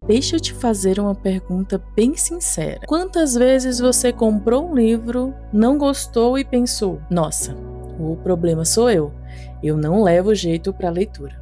Deixa eu te fazer uma pergunta bem sincera. Quantas vezes você comprou um livro, não gostou e pensou: nossa, o problema sou eu não levo jeito para leitura?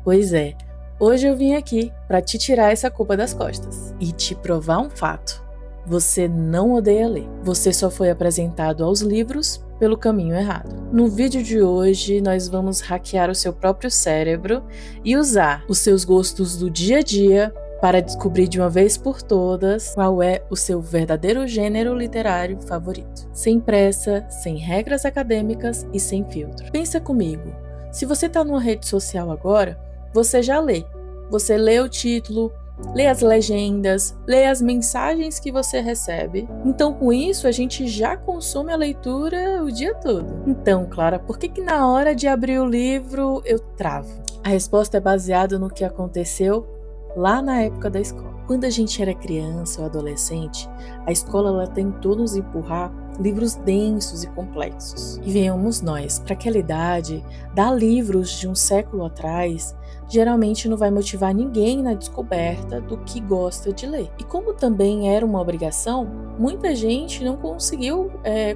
Pois é, hoje eu vim aqui para te tirar essa culpa das costas e te provar um fato. Você não odeia ler, você só foi apresentado aos livros pelo caminho errado. No vídeo de hoje, nós vamos hackear o seu próprio cérebro e usar os seus gostos do dia a dia para descobrir de uma vez por todas qual é o seu verdadeiro gênero literário favorito. Sem pressa, sem regras acadêmicas e sem filtro. Pensa comigo, se você está numa rede social agora, você já lê. Você lê o título, lê as legendas, lê as mensagens que você recebe. Então, com isso, a gente já consome a leitura o dia todo. Então, Clara, por que na hora de abrir o livro eu travo? A resposta é baseada no que aconteceu lá na época da escola. Quando a gente era criança ou adolescente, a escola ela tentou nos empurrar livros densos e complexos. E venhamos nós, para aquela idade, dar livros de um século atrás geralmente não vai motivar ninguém na descoberta do que gosta de ler. E como também era uma obrigação, muita gente não conseguiu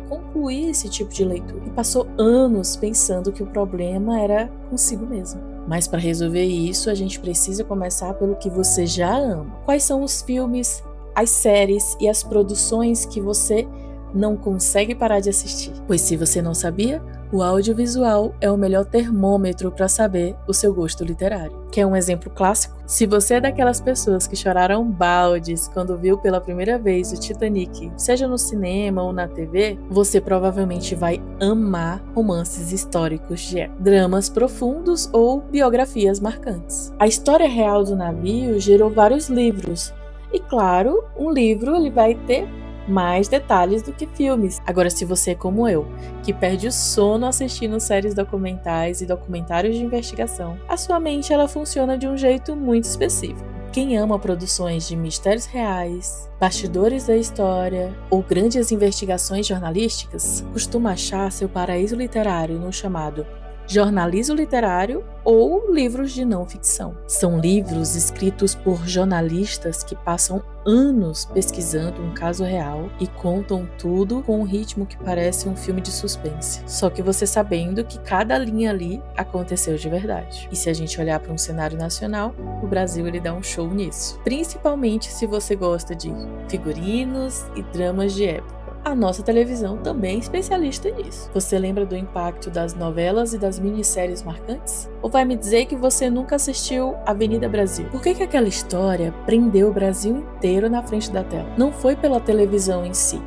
concluir esse tipo de leitura e passou anos pensando que o problema era consigo mesmo. Mas para resolver isso, a gente precisa começar pelo que você já ama. Quais são os filmes, as séries e as produções que você não consegue parar de assistir? Pois se você não sabia, o audiovisual é o melhor termômetro para saber o seu gosto literário. Quer um exemplo clássico? Se você é daquelas pessoas que choraram baldes quando viu pela primeira vez o Titanic, seja no cinema ou na TV, você provavelmente vai amar romances históricos de época, dramas profundos ou biografias marcantes. A história real do navio gerou vários livros. E claro, um livro ele vai ter mais detalhes do que filmes. Agora, se você é como eu, que perde o sono assistindo séries documentais e documentários de investigação, a sua mente ela funciona de um jeito muito específico. Quem ama produções de mistérios reais, bastidores da história ou grandes investigações jornalísticas, costuma achar seu paraíso literário no chamado jornalismo literário ou livros de não ficção. São livros escritos por jornalistas que passam anos pesquisando um caso real e contam tudo com um ritmo que parece um filme de suspense. Só que você sabendo que cada linha ali aconteceu de verdade. E se a gente olhar para um cenário nacional, o Brasil ele dá um show nisso. Principalmente se você gosta de figurinos e dramas de época. A nossa televisão também é especialista nisso. Você lembra do impacto das novelas e das minisséries marcantes? Ou vai me dizer que você nunca assistiu Avenida Brasil? Por que aquela história prendeu o Brasil inteiro na frente da tela? Não foi pela televisão em si.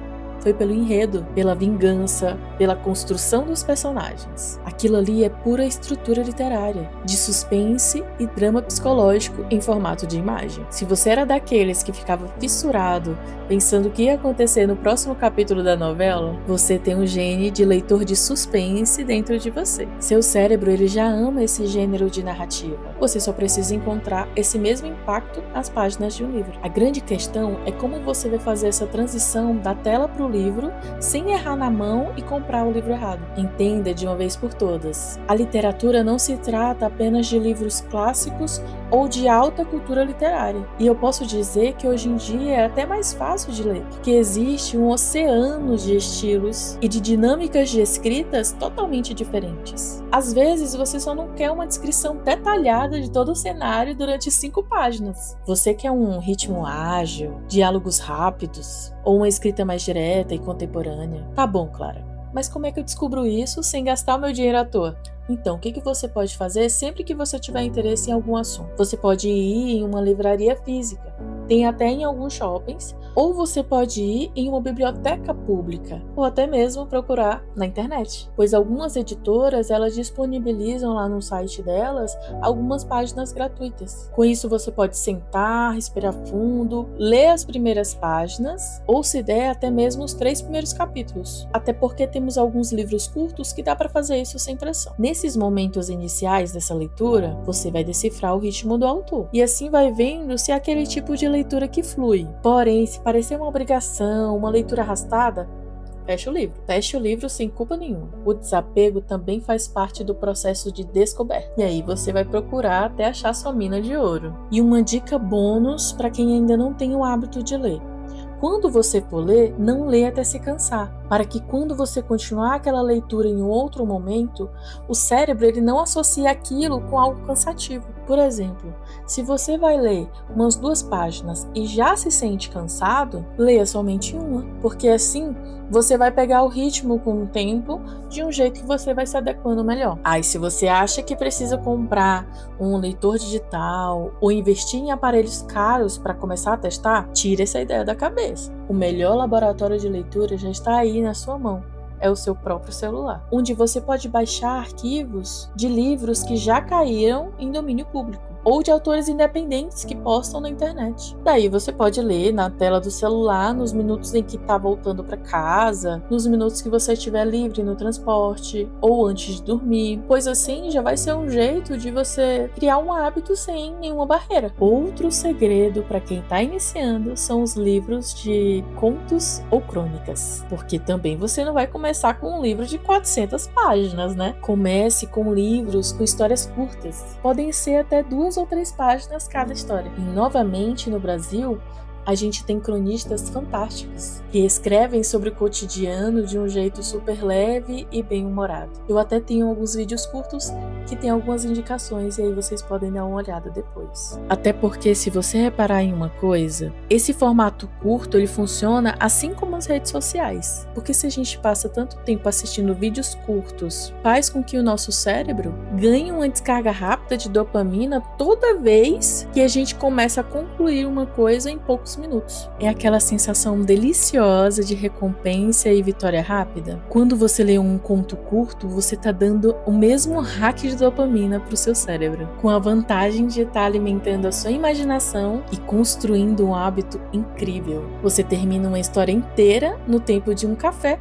Foi pelo enredo, pela vingança, pela construção dos personagens. Aquilo ali é pura estrutura literária, de suspense e drama psicológico em formato de imagem. Se você era daqueles que ficava fissurado, pensando o que ia acontecer no próximo capítulo da novela, você tem um gene de leitor de suspense dentro de você. Seu cérebro ele já ama esse gênero de narrativa. Você só precisa encontrar esse mesmo impacto nas páginas de um livro. A grande questão é como você vai fazer essa transição da tela para o livro sem errar na mão e comprar o livro errado. Entenda de uma vez por todas. A literatura não se trata apenas de livros clássicos ou de alta cultura literária. E eu posso dizer que hoje em dia é até mais fácil de ler, porque existe um oceano de estilos e de dinâmicas de escritas totalmente diferentes. Às vezes você só não quer uma descrição detalhada de todo o cenário durante 5 páginas. Você quer um ritmo ágil, diálogos rápidos ou uma escrita mais direta e contemporânea. Tá bom, Clara. Mas como é que eu descubro isso sem gastar o meu dinheiro à toa? Então, o que você pode fazer sempre que você tiver interesse em algum assunto? Você pode ir em uma livraria física, tem até em alguns shoppings, ou você pode ir em uma biblioteca pública, ou até mesmo procurar na internet. Pois algumas editoras, elas disponibilizam lá no site delas algumas páginas gratuitas. Com isso você pode sentar, respirar fundo, ler as primeiras páginas, ou se der, até mesmo os 3 primeiros capítulos. Até porque temos alguns livros curtos que dá para fazer isso sem pressão. Nesses momentos iniciais dessa leitura, você vai decifrar o ritmo do autor. E assim vai vendo se é aquele tipo de leitura que flui. Porém, se parecer uma obrigação, uma leitura arrastada, fecha o livro. Feche o livro sem culpa nenhuma. O desapego também faz parte do processo de descoberta. E aí você vai procurar até achar sua mina de ouro. E uma dica bônus para quem ainda não tem o hábito de ler. Quando você for ler, não lê até se cansar, para que quando você continuar aquela leitura em um outro momento, o cérebro ele não associa aquilo com algo cansativo. Por exemplo, se você vai ler umas 2 páginas e já se sente cansado, leia somente uma, porque assim você vai pegar o ritmo com o tempo de um jeito que você vai se adequando melhor. Aí se você acha que precisa comprar um leitor digital ou investir em aparelhos caros para começar a testar, tire essa ideia da cabeça. O melhor laboratório de leitura já está aí na sua mão. É o seu próprio celular, onde você pode baixar arquivos de livros que já caíram em domínio público ou de autores independentes que postam na internet. Daí você pode ler na tela do celular, nos minutos em que está voltando para casa, nos minutos que você estiver livre no transporte ou antes de dormir, pois assim já vai ser um jeito de você criar um hábito sem nenhuma barreira. Outro segredo para quem está iniciando são os livros de contos ou crônicas, porque também você não vai começar com um livro de 400 páginas, né? Comece com livros com histórias curtas. Podem ser até 2 ou 3 páginas cada história. E novamente no Brasil, a gente tem cronistas fantásticos que escrevem sobre o cotidiano de um jeito super leve e bem-humorado. Eu até tenho alguns vídeos curtos que tem algumas indicações e aí vocês podem dar uma olhada depois. Até porque se você reparar em uma coisa, esse formato curto ele funciona assim como as redes sociais. Porque se a gente passa tanto tempo assistindo vídeos curtos, faz com que o nosso cérebro ganhe uma descarga rápida de dopamina toda vez que a gente começa a concluir uma coisa em poucos minutos. É aquela sensação deliciosa de recompensa e vitória rápida. Quando você lê um conto curto, você está dando o mesmo hack de dopamina para o seu cérebro, com a vantagem de estar alimentando a sua imaginação e construindo um hábito incrível. Você termina uma história inteira no tempo de um café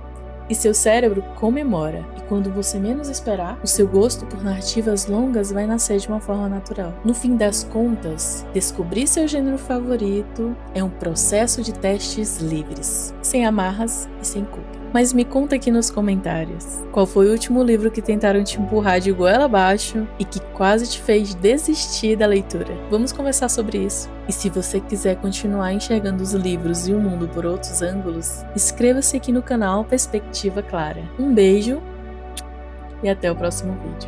e seu cérebro comemora. E quando você menos esperar, o seu gosto por narrativas longas vai nascer de uma forma natural. No fim das contas, descobrir seu gênero favorito é um processo de testes livres, sem amarras e sem culpa. Mas me conta aqui nos comentários, qual foi o último livro que tentaram te empurrar de goela abaixo e que quase te fez desistir da leitura? Vamos conversar sobre isso. E se você quiser continuar enxergando os livros e o mundo por outros ângulos, inscreva-se aqui no canal Perspectiva Clara. Um beijo e até o próximo vídeo.